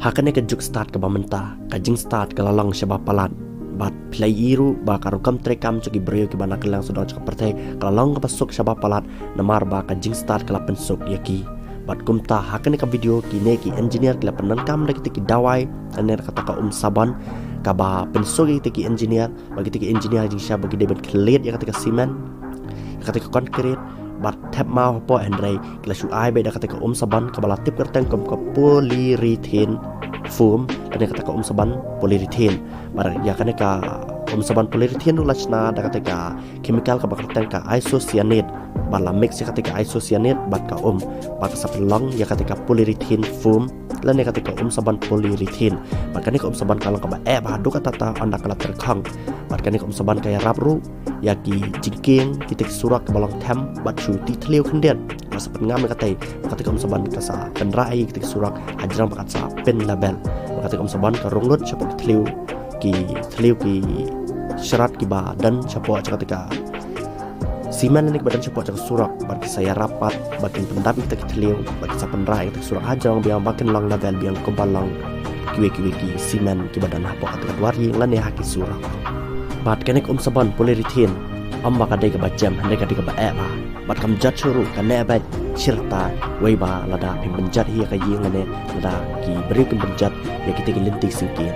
Hakane ka juk start ka bamenta ka jing start ka lalang syaba palat bat play iru ba karukam trekam cuki breu ki banak lang sudah cak pertai ka lalang ka pasuk syaba palat namar ba ka jing start ka lapen suk yaki bat kumta hakane ka video ki ne ki engineer ki lapen kam lagi ki dawai aner kata ka saban ka ba pensuk ki engineer bagi ki engineer jing syaba bagi debet klet ya kata ka simen kata ka konkret bat tap mau po Andre kila shu ai be da kata ka saban ka bala tip kerteng kom ka polyurethane foam dan kata ka saban polyurethane bar ya kana ka saban polyurethane lachna da kata ka chemical ka bakateng ka isocyanate bala mix ya kata ka isocyanate bat ka bat ka saplang ya kata ka polyurethane foam lan ya kata ka saban polyurethane bat kana ka saban kalang ka ba ba do kata ta anda kala terkhang bat kana ka saban kaya rabru yaki jingking kita surak ke balang tem bat shu ti thleu khendian masa pengam kata ka saban ka sa penrai kita surak ajrang bakat sa pen label kata saban ka ronglot chapo thleu ki syarat ki badan chapo kata siman ni badan chapo surak bat saya rapat batin pendap kita thleu bat sa penrai kita surak ajrang biang bakin lang label biang kombalang kiwe ki siman ki badan hapo kata wari lan ya haki surak bat kenek saban polyurethane amba kadai ka bajam handai kadai ka ba bat kam jat churu kan ne ba cirta wei ba lada pin benjat hi ka ying ne lada ki beri kem benjat ya kita ki lintik singkin